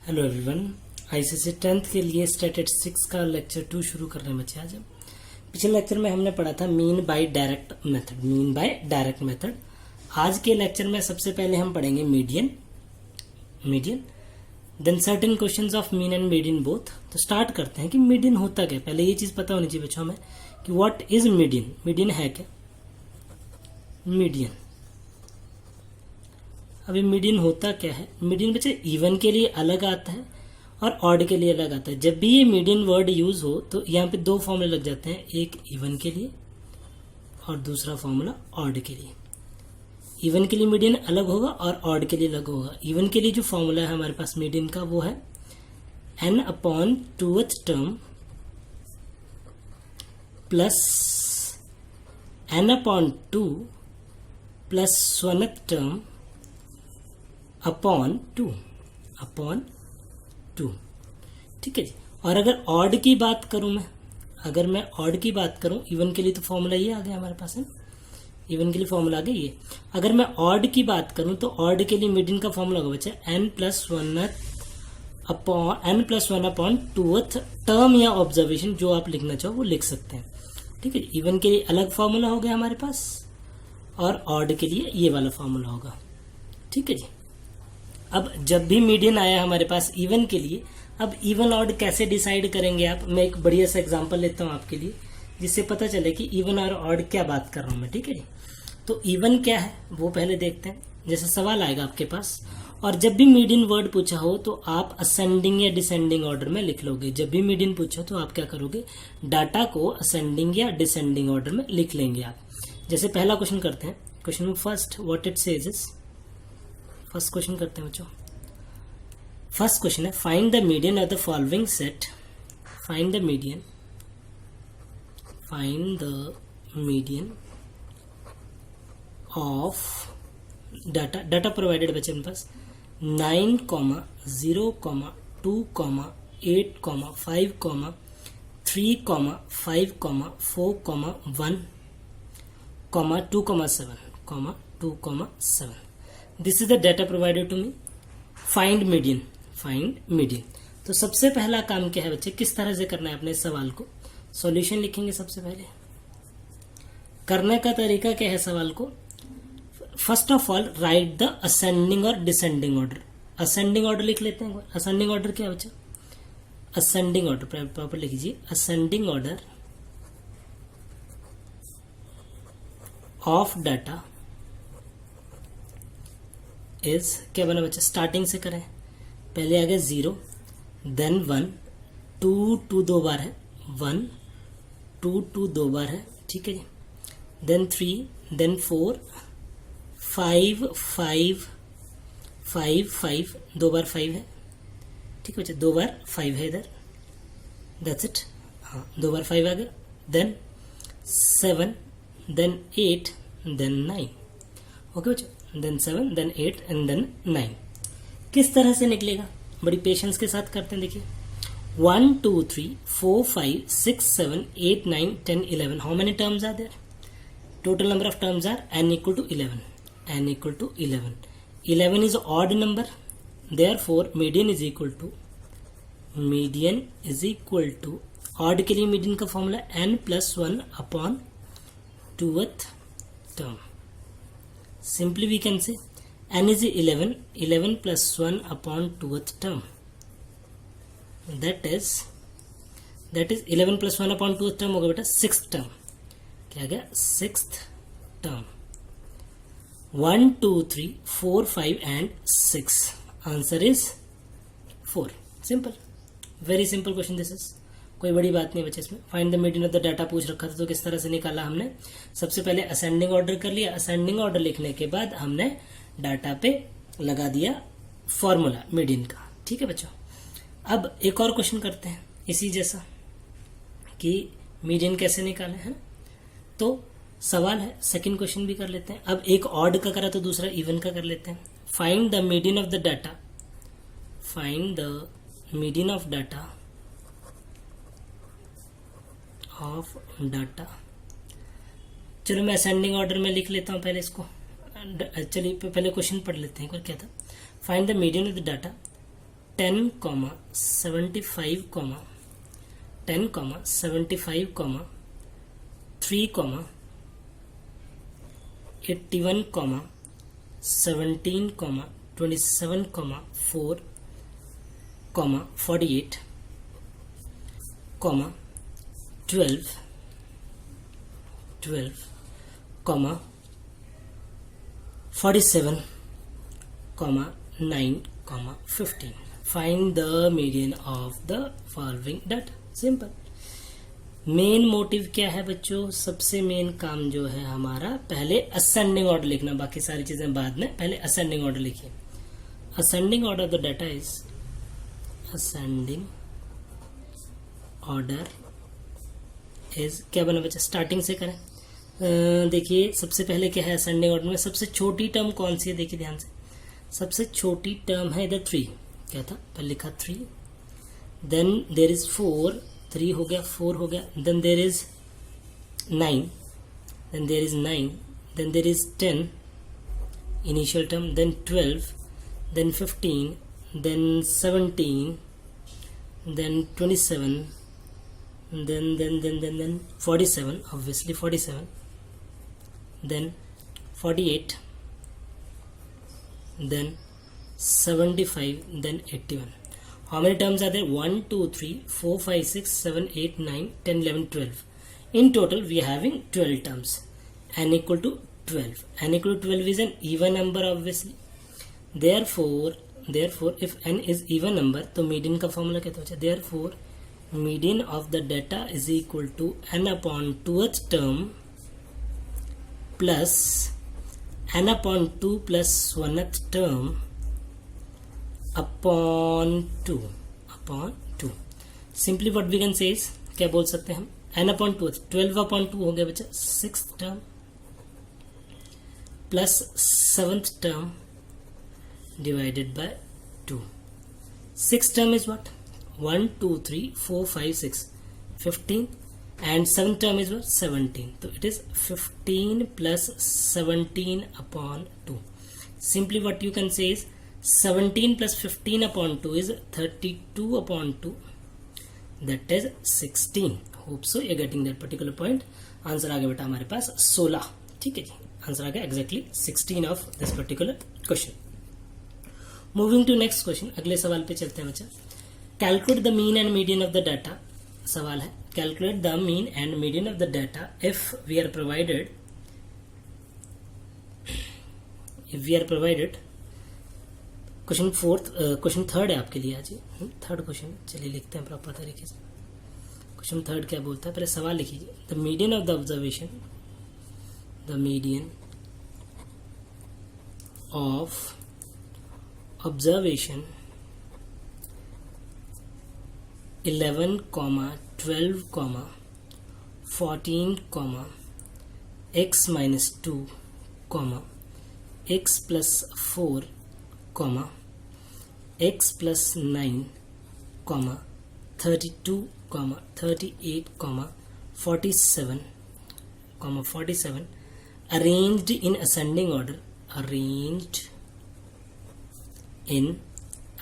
Hello everyone. ICSE 10th के लिए statistics का लेक्चर 2 शुरू कर रहे हैं बच्चे। आज पिछले लेक्चर में हमने पढ़ा था मीन बाय डायरेक्ट मेथड। आज के लेक्चर में सबसे पहले हम पढ़ेंगे median, then certain questions of mean and median both. तो स्टार्ट करते हैं कि मीडियन होता क्या। पहले ये चीज पता होनी चाहिए बच्चों हमें कि व्हाट इज मीडियन। मीडियन है क्या? मीडियन, अभी मीडियन होता क्या है? मीडियन बच्चे इवन के लिए अलग आता है और ऑड के लिए अलग आता है। जब भी ये मीडियन वर्ड यूज हो तो यहाँ पे दो फॉर्मूले लग जाते हैं, एक इवन के लिए और दूसरा फॉर्मूला ऑड के लिए। इवन के लिए मीडियन अलग होगा और ऑड के लिए अलग होगा। इवन के लिए जो फॉर्मूला है हमारे पास मीडियन का वो है n/2th term plus n/2 plus 1th term upon two. ठीक है जी। और अगर ऑड की बात करूं अगर मैं ऑड की बात करूं, इवन के लिए तो फॉर्मूला ये आ गया हमारे पास है, इवन के लिए फॉर्मूला आ गया ये। अगर मैं ऑड की बात करूं तो ऑड के लिए मीडियन का फॉर्मूला होगा बच्चा n+1/2th टर्म या ऑब्जर्वेशन, जो आप लिखना चाहो वो लिख सकते हैं। ठीक है। इवन के लिए अलग फॉर्मूला हो गया हमारे पास और ऑड के लिए ये वाला फॉर्मूला होगा। ठीक है जी। अब जब भी मीडियन आया हमारे पास इवन के लिए, अब इवन ऑड कैसे डिसाइड करेंगे आप? मैं एक बढ़िया सा एग्जांपल लेता हूं आपके लिए जिससे पता चले कि इवन और ऑड क्या बात कर रहा हूं मैं। ठीक है जी। तो इवन क्या है वो पहले देखते हैं। जैसे सवाल आएगा आपके पास और जब भी मीडियन वर्ड पूछा हो तो आप असेंडिंग या डिसेंडिंग ऑर्डर में लिख लोगे। जब भी मीडियन पूछा तो आप क्या करोगे, डाटा को असेंडिंग या डिसेंडिंग ऑर्डर में लिख लेंगे आप। जैसे पहला क्वेश्चन करते हैं। क्वेश्चन में first what it says is, first question करते हैं बच्चों। फर्स्ट क्वेश्चन है find the median of the following set. Find the median of data provided बच्चे मेरे पास 9, 0, 2, 8, 5, 3, 5, 4, 1, 2, 7. This is the data provided to me. Find median. तो सबसे पहला काम क्या है बच्चे, किस तरह से करना है अपने सवाल को? सॉल्यूशन लिखेंगे सबसे पहले। करने का तरीका क्या है सवाल को? First of all right the ascending और डिसेंडिंग ऑर्डर। असेंडिंग ऑर्डर लिख लेते हैं। असेंडिंग ऑर्डर क्या है बच्चा? असेंडिंग ऑर्डर प्रॉपर लिखिए। Ascending order of data is, क्या बना बच्चा? स्टार्टिंग से करें। पहले आ गया 0, देन 1, 2 दो बार है, 1, 2 दो बार है। ठीक है जी। देन 3, देन 4, 5, 5 दो बार 5 है। ठीक है बच्चा, दो बार 5 है इधर। That's it. हाँ, दो बार 5 आ गया। Then 7, then 8, then 9। ओके बच्चा, देन 7, देन 8 एंड देन 9। किस तरह से निकलेगा? बड़ी पेशेंस के साथ करते हैं। देखिए 1, 2, 3, 4, 5, 6, 7, 8, 9, 10, 11। How many terms are there? Total number of terms are n equal to 11. 11 is odd number, therefore median is equal to odd के लिए median का formula n+1/2th term. Simply we can say n is 11 plus 1/2th term. That is 11 plus 1/2th term होगा बेटा 6th term। क्या गया? 6th term। 1, 2, 3, 4, 5 and 6। Answer is 4। Simple, very simple question this is। कोई बड़ी बात नहीं बच्चे इसमें। Find the median of the data पूछ रखा था तो किस तरह से निकाला हमने? सबसे पहले असेंडिंग ऑर्डर कर लिया। असेंडिंग ऑर्डर लिखने के बाद हमने डाटा पे लगा दिया फॉर्मूला मीडियन का। ठीक है बच्चों। अब एक और क्वेश्चन करते हैं इसी जैसा कि मीडियन कैसे निकाले, है ना? तो सवाल है, सेकंड क्वेश्चन भी कर लेते हैं। अब एक ऑड का करा तो दूसरा इवन का कर लेते हैं। Find the median of the data. Find the median of data चलो मैं असेंडिंग ऑर्डर में लिख लेता हूं पहले इसको। चलिए पहले क्वेश्चन पढ़ लेते हैं। क्या था? Find the median of the data 10,75, 10,75, 3, 81, 17, 27, 4, 48, 12, 47, 9, 15. Find the median of the following data. Simple. Main motive क्या है बच्चों? सबसे मेन काम जो है हमारा, पहले असेंडिंग ऑर्डर लिखना, बाकी सारी चीजें बाद में. पहले असेंडिंग ऑर्डर लिखिए. Ascending order the data is, ascending order is, क्या बना बच्चा? स्टार्टिंग से करें. देखिए सबसे पहले क्या है असेंडिंग ऑर्डर में? सबसे छोटी टर्म कौन सी है? देखिए ध्यान से, सबसे छोटी टर्म है इधर 3. क्या था? पहले लिखा 3, देन देर इज 4, 3 हो गया, 4 हो गया, then there is 9, then there is 9, then there is 10 initial term, then 12, then 15, then 17, then 27, then 47, obviously 47, then 48, then 75, then 81. How many terms are there? 1, 2, 3, 4, 5, 6, 7, 8, 9, 10, 11, 12. In total we are having 12 terms. N equal to 12. N equal to 12 is an even number obviously. Therefore if n is even number, तो median का formula क्या होता है? Therefore median of the data is equal to n upon 2th term plus n upon 2 plus 1th term upon 2. Simply what we can say is, क्या बोल सकते हैं हम? n upon 2, 12 upon 2 हो गया बच्चा 6th term plus 7th term divided by 2. 6th term is what? 1, 2, 3, 4, 5, 6, 15, and 7th term is what? 17. So it is 15 plus 17 upon 2. Simply what you can say is 17 plus 15 upon 2 is 32 upon 2. That is 16. Hope so you're getting that particular point. Answer आ गया बेटा हमारे पास 16. ठीक है जी, answer आ गया exactly 16 of this particular question. Moving to next question. अगले सवाल पे चलते हैं बच्चा. Calculate the mean and median of the data. सवाल है calculate the mean and median of the data if we are provided question third है आपके लिए आज. थर्ड क्वेश्चन चलिए लिखते हैं प्रॉपर तरीके से. क्वेश्चन थर्ड क्या बोलता है? पहले सवाल लिखिए. The median of the observation, the median of observation 11, 12, 14, x minus 2, x plus 4, x plus 9, 32, 38, 47, arranged in ascending order. Arranged in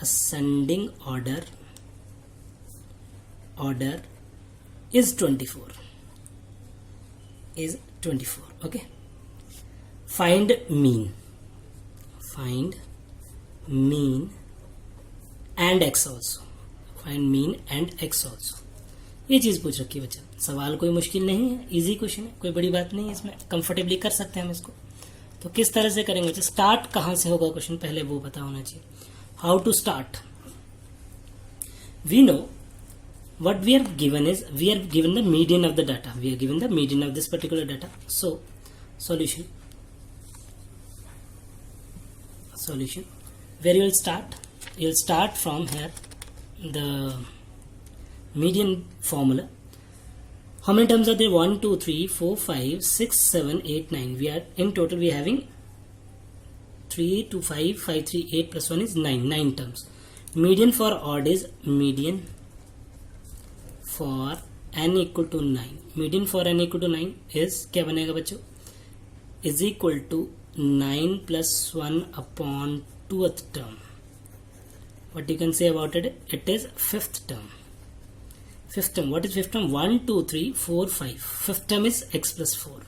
ascending order is 24. Okay, find mean and x also. Find mean and x also. ये चीज पूछ रखी है बच्चा. सवाल कोई मुश्किल नहीं है, इजी क्वेश्चन है, कोई बड़ी बात नहीं है इसमें, कंफर्टेबली कर सकते हैं हम इसको. तो किस तरह से करेंगे बच्चा? स्टार्ट कहां से होगा क्वेश्चन, पहले वो पता होना चाहिए. How to start? We know what we are given is, we are given the median of the data. We are given the median of this particular data. So solution, where you will start? You will start from here, the median formula. How many terms are there? 1, 2, 3, 4, 5, 6, 7, 8, 9. We are in total we are having 3, 2, 5, 5, 3, 8 plus 1 is 9 terms. Median for odd is median for n equal to 9. Median for n equal to 9 is, क्या बनेगा बच्चों? is equal to 9 plus 1 upon 2th term. what you can say about it, it is fifth term. Fifth term, what is fifth term? 1 2 3 4 5. Fifth term is x plus 4.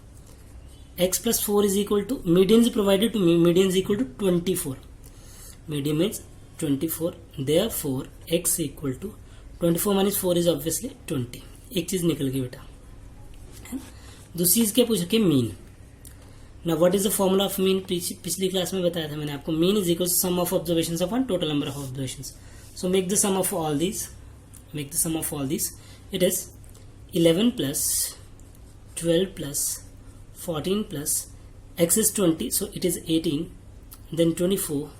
X plus 4 is equal to, median is provided to me, median is equal to 24. Median is 24, therefore x equal to 24 minus 4 is obviously 20. एक चीज निकल गई बेटा, है ना? दूसरी चीज क्या पूछा कि mean. Now what is the formula of mean? पिछली क्लास में बताया था मैंने आपको. Mean is equal to sum of observations upon total number of observations. So make the sum of all these. Make the sum of all these. It is 11 plus 12 plus 14 plus x is 20, so it is 18, then 24,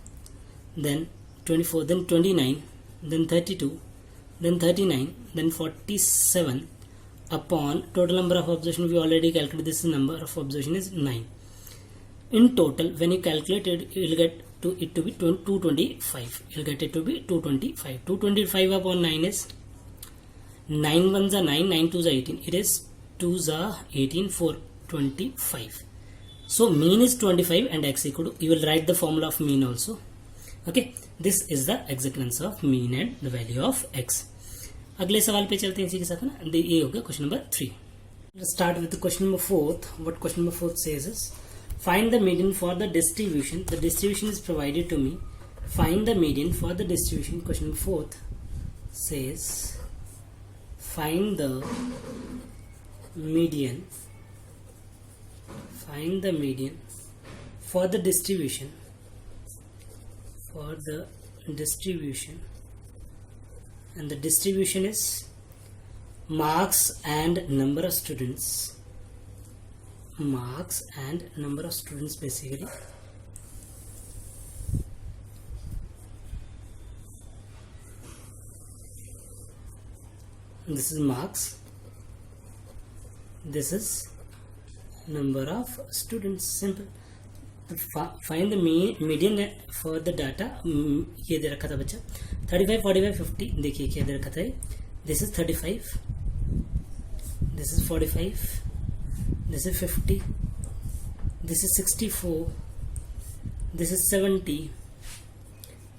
then 24, then 29, then 32, then 39, then 47 upon total number of observation. We already calculated this number of observation is 9. In total, when you calculate it, you will get it to be 225. You will get it to be 225. 225 upon 9 is 9 1s are 9, 9 2s are 18. It is 2s are 18, 4 25. So mean is 25 and x equal to, you will write the formula of mean also. Okay, this is the exact answer of mean and the value of x. अगले सवाल पे चलते हैं इसी के साथ ना. ये हो गया question number 3. Let's start with the question number 4. What question number 4 says is, find the median for the distribution. The distribution is provided to me. Find the median for the distribution. Question number 4 says, find the median. Find the median for the distribution. For the distribution, and the distribution is marks and number of students. Marks and number of students basically. This is marks. This is number of students. Simple. Find the median for the data. ये दे रखा था बच्चा 35 45 50. देखिए क्या दे रखा था. This is 35, this is 45, this is 50, this is 64, this is 70,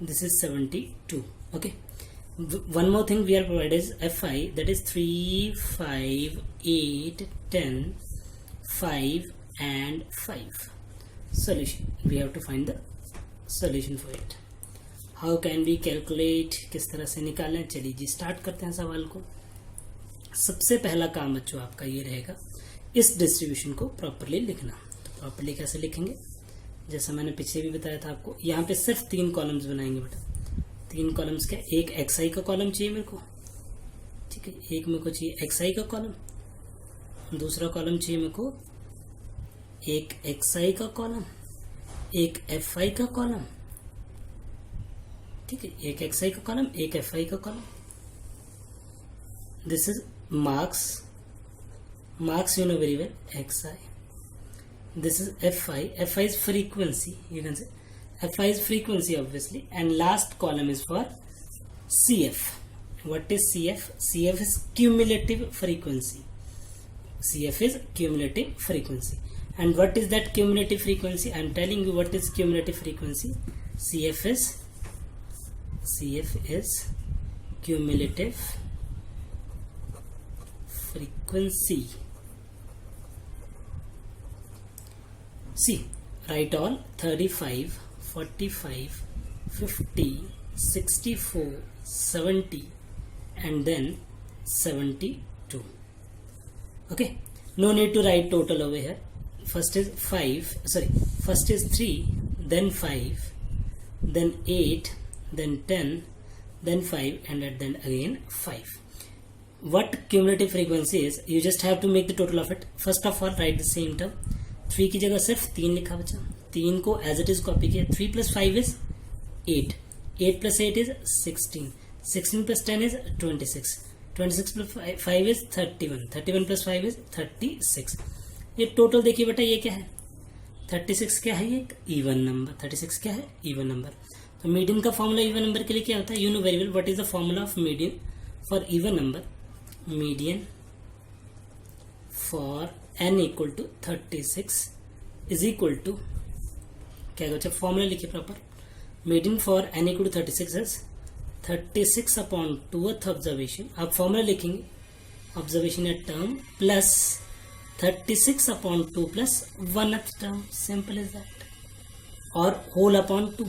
this is 72. Okay, one more thing we are provided is fi, that is 3 5 8 10 5 and 5. Solution, we have to find the solution for it. How can we calculate, किस तरह से निकालें. चलिए जी start करते हैं सवाल को. सबसे पहला काम बच्चों आपका ये रहेगा इस डिस्ट्रीब्यूशन को प्रॉपरली लिखना. तो प्रॉपरली कैसे लिखेंगे, जैसा मैंने पीछे भी बताया था आपको. यहाँ पे सिर्फ 3 कॉलम्स बनाएंगे बेटा. 3 कॉलम्स क्या, एक एक्स का कॉलम चाहिए मेरे को, ठीक है. एक मेरे को चाहिए एक्स का कॉलम, दूसरा कॉलम चाहिए मेरे को एक एक्स का कॉलम, एक एफ का कॉलम, ठीक है. एक एक्स का कॉलम, एक एफ का column. This is marks. Marks you know very well, X I. This is F I. F I is frequency, you can say F I is frequency obviously. And last column is for C F. What is C F? C F is cumulative frequency. C F is cumulative frequency. And what is that cumulative frequency? I am telling you what is cumulative frequency. CF is cumulative frequency. See, write all 35, 45, 50, 64, 70 and then 72. Okay, no need to write total over here. First is 3, then 5, then 8, then 10, then 5 and then again 5. What cumulative frequency is? You just have to make the total of it. First of all write the same term. 3 की जगह सिर्फ 3 लिखा बच्चा. 3 को as it is copy किया. 3 plus 5 is 8. 8 plus 8 is 16. 16 plus 10 is 26. 26 plus 5 is 31. 31 plus 5 is 36. ये total देखिए बेटा, ये क्या है 36. क्या है ये? Even number. 36 क्या है? Even number. तो मीडियन का फॉर्मूला इवन नंबर के लिए क्या होता है? You know very well what is the formula of median for even number. Median for n equal to 36 is equal to क्या बच्चा? फॉर्मूला लिखिए proper. Median for n equal to 36 is 36/2th observation, आप formula लिखेंगे observation at term plus 36/2 plus 1th term, simple is that, और whole upon 2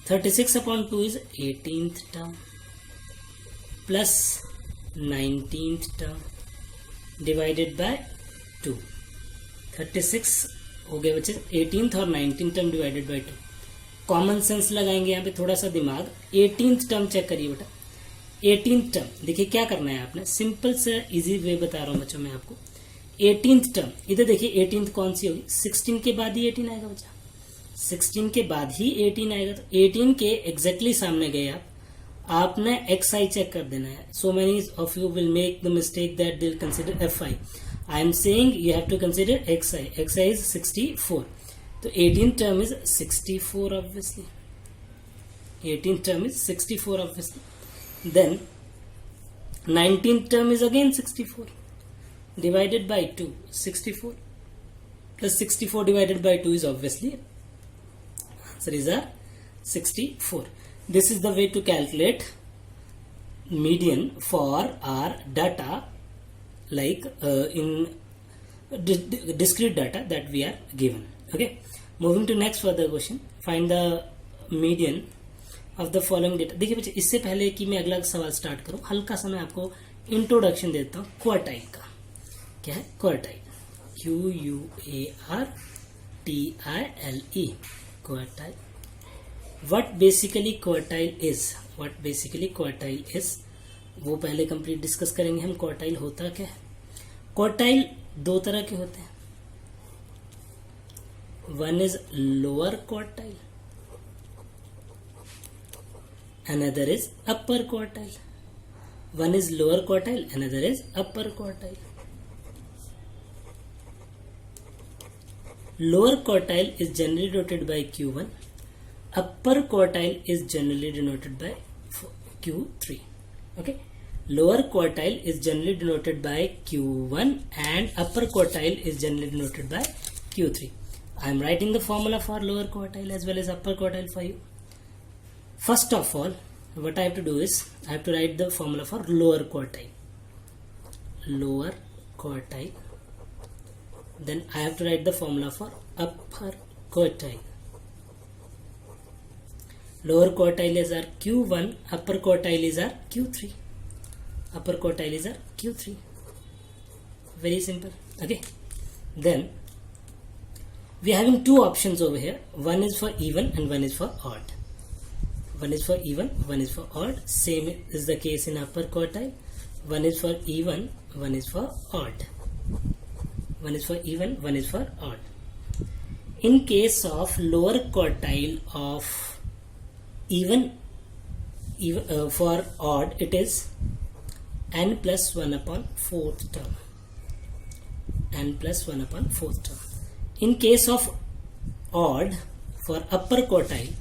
36/2 is 18th term plus 19th term divided by 2. 36 हो गए बच्चे 18th और 19th term divided by 2. Common sense लगाएंगे यहाँ पे, थोड़ा सा दिमाग. 18th टर्म चेक करिए बेटा. 18th टर्म देखिए क्या करना है आपने, सिंपल से इजी वे बता रहा हूँ बच्चों मैं आपको. 18th टर्म इधर देखिए 18th कौन सी होगी, 16 के बाद ही 18 आएगा बच्चा, 16 के बाद ही 18 आएगा. तो 18 के एग्जैक्टली सामने गए आप, आपने एक्स आई चेक कर देना है. So many of you will make the mistake that they consider F I. I am saying you have to consider X I. X I is 64. तो 18th term is 64 obviously. 18th term is 64 obviously. Then 19th term is again 64 divided by 2. 64 plus 64 divided by 2 is obviously answer is 64. This is the way to calculate median for our data, like in discrete data that we are given. Okay, moving to next further question. Find the median of the following data. देखिए बच्चे, इससे पहले कि मैं अगला सवाल start करूं, हल्का सा मैं आपको इंट्रोडक्शन देता हूं क्वार्टाइल का. क्या है quartile? QUARTILE, quartile. What basically quartile is, वो पहले कंप्लीट डिस्कस करेंगे हम. क्वार्टाइल होता क्या है? क्वार्टाइल दो तरह के होते हैं. One is lower quartile, another is upper quartile. One is lower quartile, another is upper quartile. Lower quartile is generally denoted by Q1. Upper quartile is generally denoted by Q3. Okay. Lower quartile is generally denoted by Q1 and upper quartile is generally denoted by Q3. I am writing the formula for lower quartile as well as upper quartile for you. First of all, what I have to do is I have to write the formula for lower quartile. Lower quartile. Then I have to write the formula for upper quartile. Lower quartile is our Q1, upper quartile is our Q3. Upper quartile is our Q3. Very simple. Okay. Then we are having two options over here. One is for even and one is for odd. One is for even, one is for odd. Same is the case in upper quartile. One is for even, one is for odd. One is for even, one is for odd. In case of lower quartile of even for odd, it is n plus 1 upon 4th term. N plus 1 upon 4th term. In case of odd for upper quartile,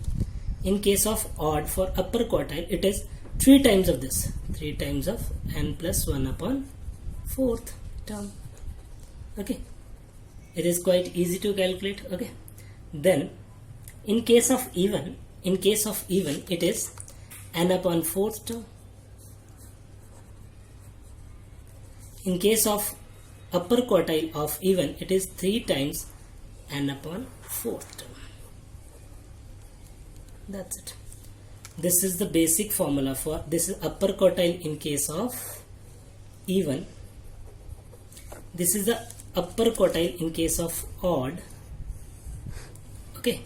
it is 3 times of this. 3 times of n plus 1 upon 4th term. Okay, it is quite easy to calculate. Okay, then in case of even, it is n upon 4th term. In case of upper quartile of even, it is 3 times n upon 4th term. That's it. This is the basic formula for this is upper quartile in case of even. This is the upper quartile in case of odd. Okay,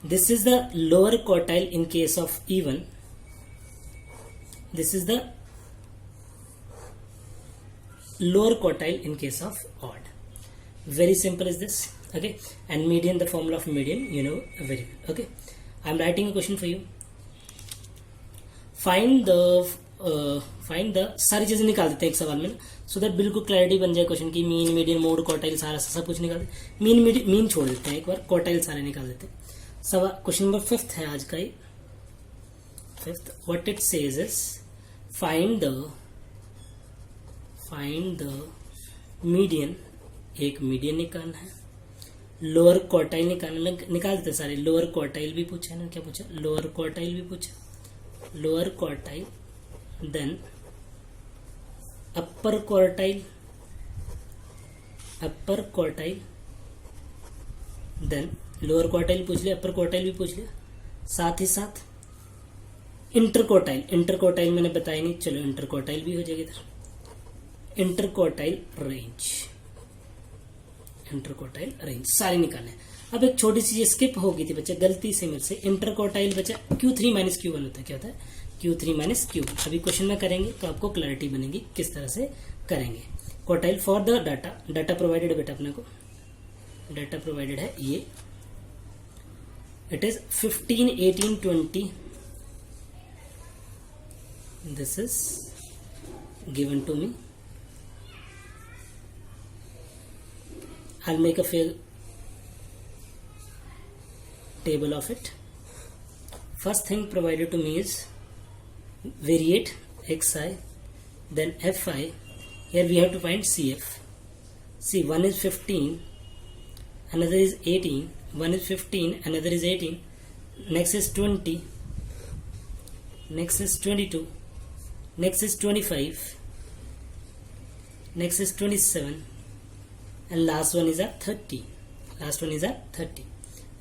this is the lower quartile in case of even. This is the lower quartile in case of odd. Very simple is this. Okay, and median, the formula of median you know very well. Okay, I am writing a question for you. Find the सारी चीजें निकाल देते हैं एक सवाल में, so that बिल्कुल clarity बन जाए क्वेश्चन की. मीन, मीडियन, मोड, क्वार्टाइल, सारा सब कुछ निकाल. मीन छोड़ देते हैं एक बार, क्वार्टाइल सारे निकाल देते हैं. सवाल क्वेश्चन नंबर 5 है आज का ही. 5th, what it says is find the median. एक मीडियन निकालना है. लोअर क्वार्टाइल निकाल देते सारे। लोअर क्वार्टाइल भी पूछा ना, क्या पूछा, लोअर क्वार्टाइल भी पूछा, lower quartile, then upper quartile, upper quartile, then lower quartile पूछ लिया, अपर क्वार्टाइल भी पूछ लिया, साथ ही साथ इंटर क्वार्टाइल। इंटर क्वार्टाइल मैंने बताया नहीं, चलो इंटर क्वार्टाइल भी हो जाएगी इधर। Inter quartile range, inter quartile range सारे निकाले। अब एक छोटी सी स्किप हो गई थी बच्चा गलती से मेरे से, इंटर क्वार्टाइल बचा Q3 माइनस Q1 होता है, क्या होता है, Q3 माइनस Q1। अभी क्वेश्चन में करेंगे तो आपको क्लैरिटी बनेगी किस तरह से करेंगे। Quartile for the data, data provided है बेटा अपने को, डाटा प्रोवाइडेड है ये, it is 15, 18, 20, this is given to me. I'll make a fair table of it. First thing provided to me is variate xi, then fi. Here we have to find cf. See, one is 15, another is 18, one is 15, another is 18, next is 20, next is 22, next is 25, next is 27, and last one is at 30. Last one is at 30.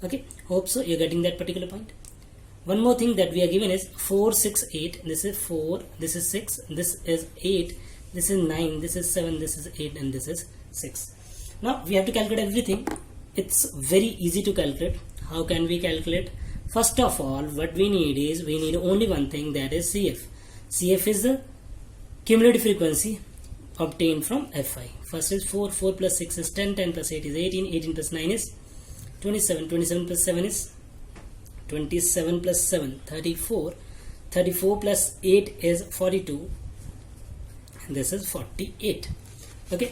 Okay, hope so you're getting that particular point. One more thing that we are given is 4, 6, 8. This is 4, this is 6, this is 8, this is 9, this is 7, this is 8, and this is 6. Now we have to calculate everything. It's very easy to calculate. How can we calculate? First of all, what we need is, we need only one thing, that is CF. CF is the cumulative frequency obtained from Fi. First is 4, 4 plus 6 is 10, 10 plus 8 is 18, 18 plus 9 is 27, 27 plus 7 is 27 plus 7, 34, 34 plus 8 is 42, and this is 48. Okay,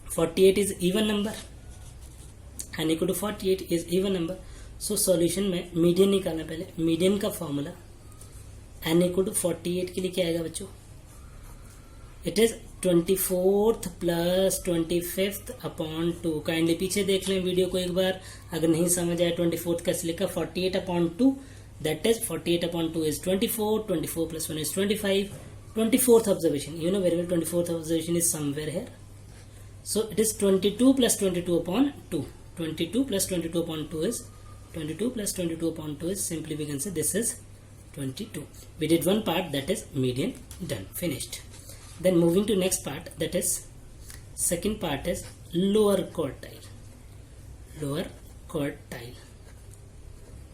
48 is even number, n equal to 48 is even number. So solution में median निकालना, पहले median का formula n equal to 48 के लिए क्या आएगा बच्चों, it is 24th plus 25th upon 2। Kindly पीछे देख लें वीडियो को एक बार, अगर नहीं समझ आया 24th कैसे लिखा, 48 upon 2, that is 48 upon 2 is 24, 24 plus 1 is 25, 24th observation, you know very well 24th observation is somewhere here, so it is 22 plus 22 upon 2, 22 plus 22 upon 2 is 22 plus 22 upon 2 is, simply we can say this is 22. We did one part, that is median, done, finished. Then moving to next part, that is second part is lower quartile. Lower quartile.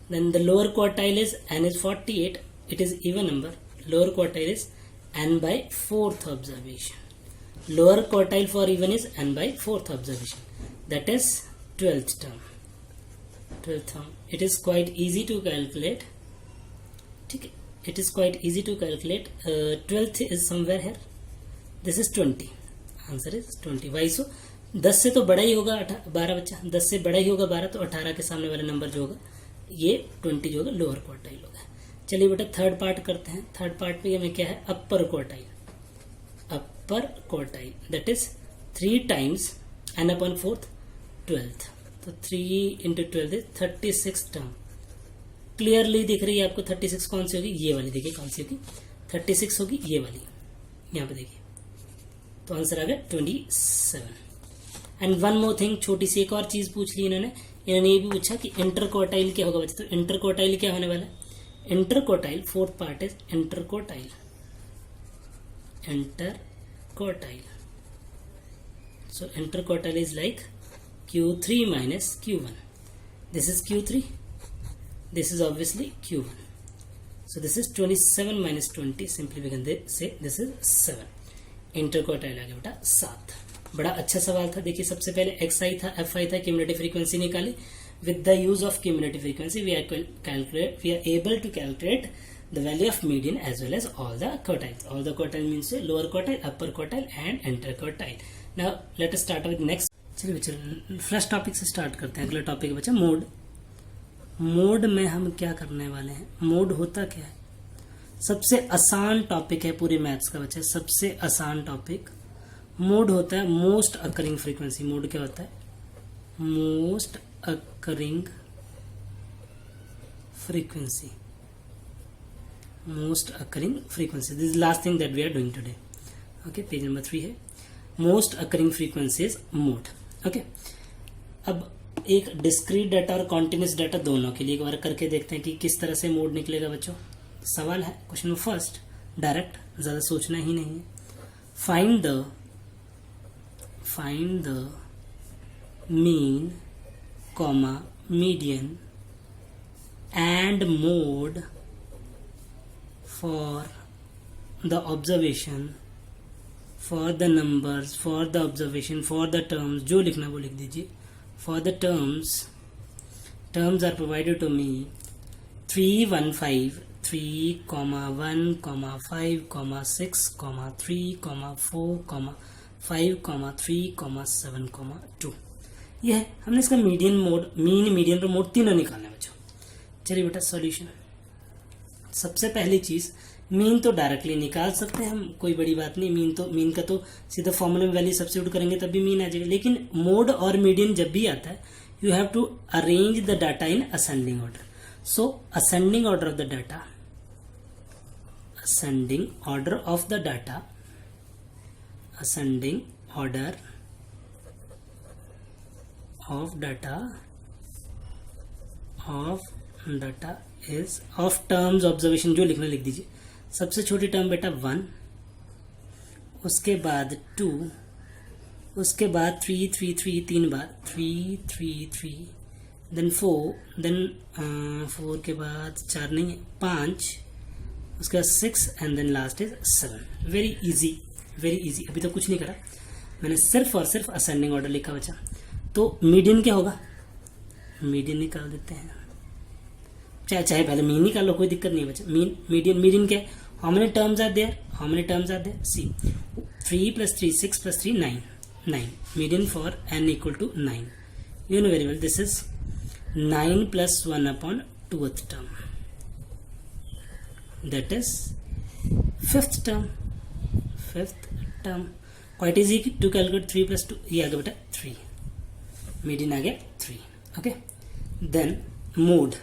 Then the lower quartile is n is 48, it is even number. Lower quartile is n by 4th observation. Lower quartile for even is n by 4th observation, that is 12th term. 12th term. It is quite easy to calculate. Okay. It is quite easy to calculate. 12th is somewhere here. This is 20. Answer is 20. Why so? 10 से तो बड़ा ही होगा 12 बच्चा, 10 से बड़ा ही होगा 12, तो 18 के सामने वाला नंबर जो होगा ये 20 जो होगा लोअर क्वार्टाइल होगा। चलिए बेटा थर्ड पार्ट करते हैं। थर्ड पार्ट पे हमें क्या है, अपर quartile. Upper quartile that is 3 times n upon 4th 12th, तो 3 into 12 is 36 टर्म। क्लियरली दिख रही है आपको 36 कौन सी होगी, ये वाली देखिए कौन सी होगी, 36 होगी ये वाली, यहाँ पे देखिए, तो आंसर आ गया 27। एंड वन मोर थिंग, छोटी सी एक और चीज पूछ ली इन्होंने ये भी पूछा कि इंटर क्वार्टाइल क्या होगा बच्चे, तो इंटर क्वार्टाइल क्या होने वाला है, inter quartile fourth part is inter quartile. Inter quartile, so interquartile is like Q3 minus Q1. This is Q3, this is obviously Q1, so this is 27 minus 20, simply we can say this is 7। Interquartile आ गया बेटा 7। बड़ा अच्छा सवाल था। देखिए सबसे पहले xi था, fi था, क्यूमुलेटिव फ्रीक्वेंसी निकाली। With the use of cumulative frequency we are able to calculate the value of median as well as all the quartiles. All the quartile means lower quartile, upper quartile and interquartile. Now let us start with next. चलिए बच्चे first topic से start करते हैं। अगला topic है बच्चा mode. Mode में हम क्या करने वाले हैं, मोड होता क्या है, सबसे आसान टॉपिक है पूरे मैथ्स का बच्चा, सबसे आसान टॉपिक मोड होता है मोस्ट अकरिंग फ्रीक्वेंसी। मोड क्या होता है, most occurring frequency. Most occurring frequency. This is last thing that we are doing today. Okay, page number 3 है most occurring frequencies mode. Okay, अब एक discrete डाटा और continuous data दोनों के लिए एक बार करके देखते हैं कि किस तरह से मोड निकलेगा बच्चों. सवाल है क्वेश्चन नंबर फर्स्ट, डायरेक्ट, ज़्यादा सोचना ही नहीं है. Find the mean comma median and mode for the observation, for the numbers, for the observation, for the terms, जो लिखना वो लिख दीजिए. For the terms are provided to me 315 3, 1, 5, 6, 3, 4, 5, 3, 7, 2. यह है. हमने इसका मीडियन मोड, मीन, मीडियन और मोड तीनों निकालना है बच्चों. चलिए बेटा सॉल्यूशन. सबसे पहली चीज, मीन तो डायरेक्टली निकाल सकते हैं हम, कोई बड़ी बात नहीं. मीन का तो सीधा फॉर्मूला में वैल्यू सब्स्टिट्यूट करेंगे तब भी मीन आ जाएगा. लेकिन मोड और मीडियन जब भी आता है, you have to arrange the data in ascending order. So ascending order of the data, ascending order of the data, ascending order of data is of terms observation. जो लिखना लिख दीजिए. सबसे छोटी टर्म बेटा 1, उसके बाद 2, उसके बाद 3 3 3 तीन बार 3 3 3, देन 4, देन 4 के बाद 4 नहीं है 5, उसके बाद 6 and then last is 7. Very easy, very easy. अभी तो कुछ नहीं करा मैंने, सिर्फ और सिर्फ असेंडिंग ऑर्डर लिखा बचा. तो मीडियन क्या होगा, मीडियन निकाल देते हैं. चाहे पहले मीन निकाल लो, कोई दिक्कत नहीं है बच्चा. मीडियन क्या है, how many terms are there, see 3 + 3 6 + 3 9. Median for n equal to 9. You know very well this is 9 + 1 upon 2th term, that is 5th term. Quite easy to calculate. 3 + 2, ये आ गया बेटा 3. मीडियन आ गया 3. Okay, then mode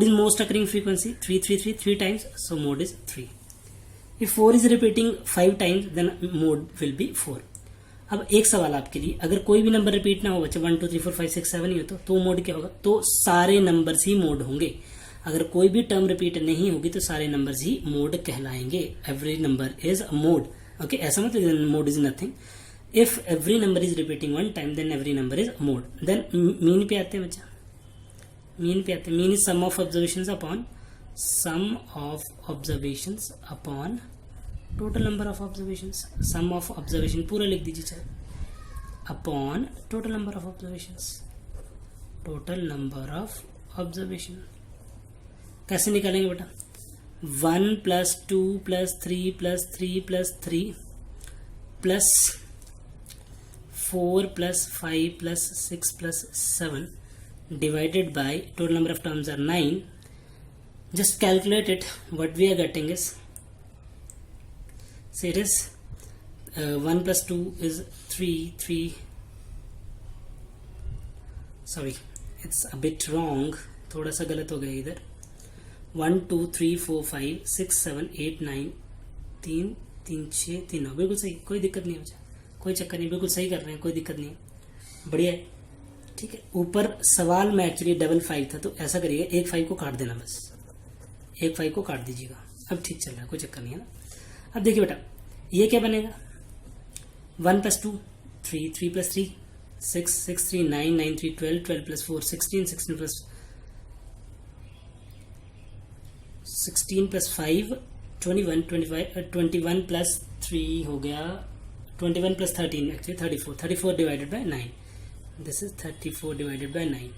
is most occurring frequency. 3 3 3 3 times, so mode is 3. If 4 is repeating 5 times, then mode will be 4. अब एक सवाल आपके लिए, अगर कोई भी नंबर रिपीट ना हो बच्चे, 1 2 3 4 5 6 7 ही हो तो मोड क्या होगा, तो सारे नंबर्स ही मोड होंगे. अगर कोई भी टर्म रिपीट नहीं होगी तो सारे नंबर्स ही मोड कहलाएंगे. Every number is a mode. Okay, ऐसा मतलब mode is nothing. If every number is repeating 1 time, then every number is mode. Then mean पे आते हैं बच्चा. Mean is sum of observations upon total number of observations. Sum of observation पूरा लिख दीजिए चाहे, upon total number of observation. कैसे निकालेंगे बेटा, 1 + 2 + 3 + 3 + 3 plus 4 + 5 + 6 + 7 divided by total number of terms are 9. Just calculate it. What we are getting is, say it is 1 + 2 is 3. Sorry, it's a bit wrong. थोड़ा सा गलत हो गया इधर. 1 2 3 4 5 6 7 8 9 3 3 6 3 9. बिल्कुल सही, कोई दिक्कत नहीं बचा, कोई चक्कर नहीं, बिल्कुल सही कर रहे हैं, कोई दिक्कत नहीं है, बढ़िया है. ठीक है, ऊपर सवाल में एक्चुअली 5 था, तो ऐसा करिएगा, एक 5 को काट देना, बस एक 5 को काट दीजिएगा. अब ठीक चल रहा है, कोई चक्कर नहीं है ना. अब देखिए बेटा, ये क्या बनेगा, 1 + 2 3 3 + 3 6 6 3 9 9 3 12 12 + 4 16 16 + 5 21 25 21 + 3 हो गया 21 + 13 actually 34 divided by 9. This is 34 divided by 9.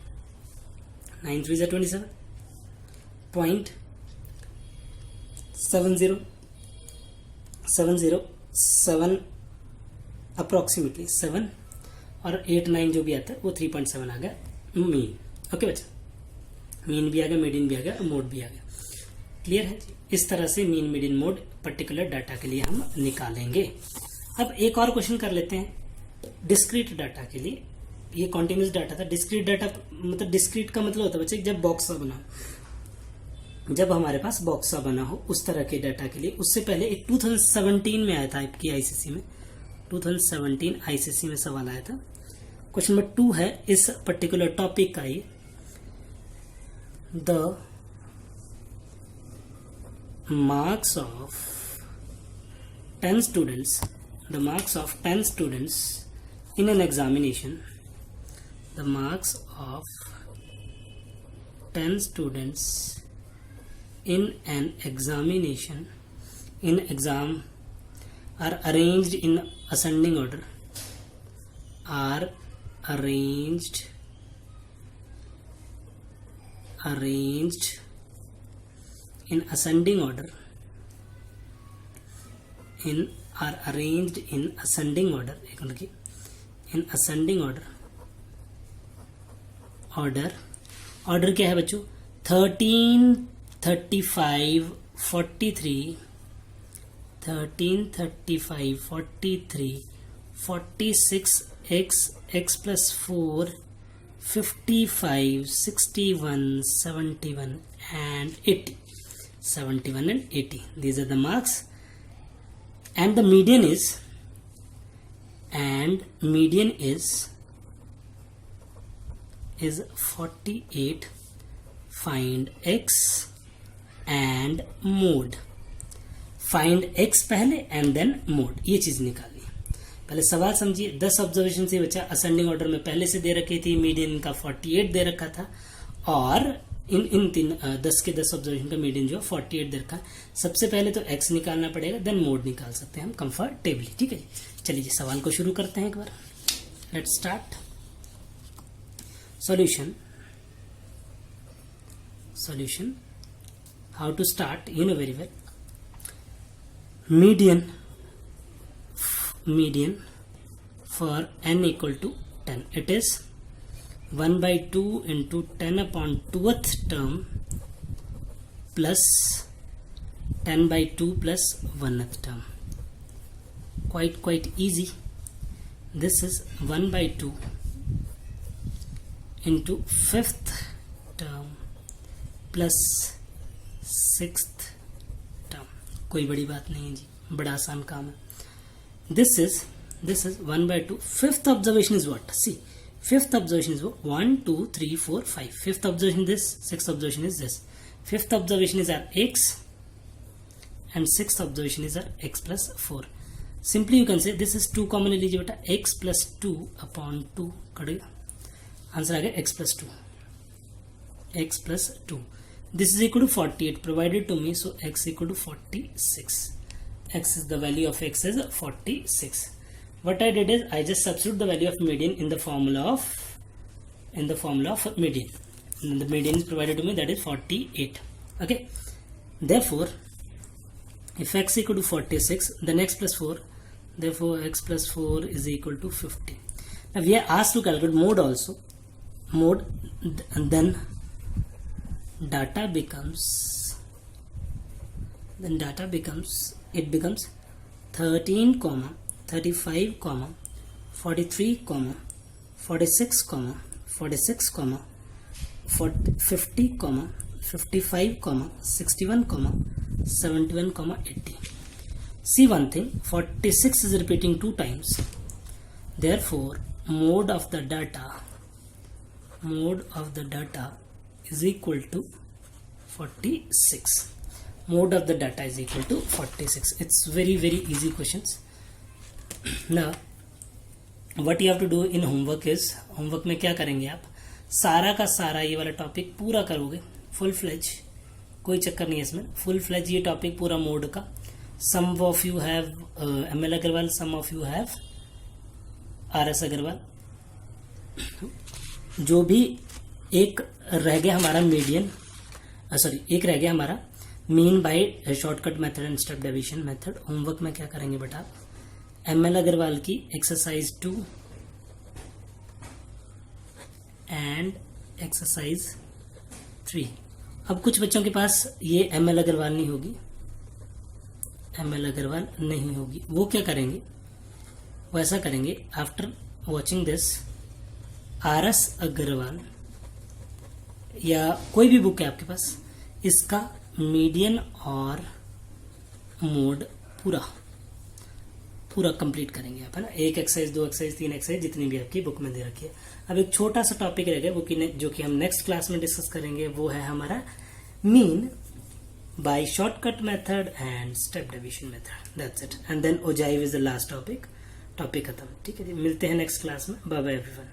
9 3s are 27.70 approximately 7 और 8 9 जो भी आता है वो 3.7 आ गया मीन. ओके बच्चा, मीन भी आ गया, मीडियन भी आ गया, मोड भी आ गया. क्लियर है. इस तरह से mean, median, mode particular data के लिए हम निकालेंगे. अब एक और क्वेश्चन कर लेते हैं. डिस्क्रीट डाटा के लिए, ये कॉन्टिन्यूस डाटा था। डिस्क्रीट डाटा मतलब डिस्क्रीट का मतलब होता है बच्चे जब बॉक्स सा बना हो, जब हमारे पास बॉक्स सा बना हो उस तरह के डाटा के लिए। उससे पहले एक 2017 में आया था आपकी आईसीसी में, 2017 आईसीसी में सवाल आया था। क्वेश्चन नंबर 2 है इस पर्टिकुलर टॉपिक का, ये the marks of 10 students, the marks of 10 students in an examination, the marks of 10 students in an examination, in exam, are arranged in ascending order, are arranged in ascending order, are arranged in ascending order, एक minute की, in ascending order, order क्या है बच्चों, 13, 35, 43, 46, x plus 4, 55, 61, 71 and 80. 71 and 80. These are the marks, and the median is 48. Find x and mode. Find x पहले and then mode, ये चीज निकालनी। पहले सवाल समझिए। 10 ऑब्जर्वेशन से बच्चा असेंडिंग ऑर्डर में पहले से दे रखी थी, मीडियन का 48 दे रखा था, और इन 10 के 10 ऑब्जर्वेशन का मीडियन जो 48 दे रखा। सबसे पहले तो x निकालना पड़ेगा, देन मोड निकाल सकते हैं हम कंफर्टेबली। ठीक है जी, चलिए जी सवाल को शुरू करते हैं एक बार। Let's start. Solution how to start, you know very well. median for n equal to 10, it is 1/2 into 10 upon 2th term plus 10/2 plus 1th term. Quite easy. This is 1/2 into 5th term plus 6th term. कोई बड़ी बात नहीं है जी, बड़ा आसान काम है। This is 1/2. Fifth observation is what? See, fifth observation is what? 1, 2, 3, 4, 5. Fifth observation is this. Sixth observation is this. Fifth observation is our x, and sixth observation is our x plus 4. Simply you can say this is 2 common ले लीजिए बेटा, x plus 2 upon 2 कटेगा, answer आ गया x plus 2. x plus 2. This is equal to 48 provided to me, so x equal to 46. X is the value of x is 46. What I did is I just substitute the value of median in the formula of median. And the median is provided to me, that is 48. Okay. Therefore, if x equal to 46, then x plus 4. Therefore, x plus 4 is equal to 50. Now we are asked to calculate mode also. Mode, and then data becomes. It becomes 13, 35, 43, 46, 46, 50, 55, 61, 71, 80. See one thing, 46 is repeating 2 times. Therefore, mode of the data is equal to 46. Mode of the data is equal to 46. It's very easy questions. Now what you have to do in homework is, homework में क्या करेंगे आप, सारा का सारा ये वाला topic पूरा करोगे फुल फ्लेज, कोई चक्कर नहीं है इसमें, फुल फ्लेज ये टॉपिक पूरा मोड का। Some of you have ML Agarwal, some of you have RS Agarwal. जो भी एक रह गया हमारा मीडियन, एक रह गया हमारा mean by shortcut method and step deviation method. Homework में क्या करेंगे बेटा, ML अग्रवाल की एक्सरसाइज 2 एंड एक्सरसाइज 3। अब कुछ बच्चों के पास ये ML अग्रवाल नहीं होगी, वो क्या करेंगे, वैसा करेंगे। After watching this, RS Agarwal या कोई भी बुक है आपके पास, इसका मीडियन और मोड पूरा कंप्लीट करेंगे आप, है ना। 1 एक्सरसाइज, 2 एक्सरसाइज, 3 एक्सरसाइज, जितनी भी आपकी बुक में दे रखी है। अब एक छोटा सा टॉपिक रह गया जो कि हम नेक्स्ट क्लास में डिस्कस करेंगे, वो है हमारा mean by shortcut method and step division method. That's it, and then ogive is the last topic खत्म। ठीक है जी, मिलते हैं नेक्स्ट क्लास में। Bye bye everyone.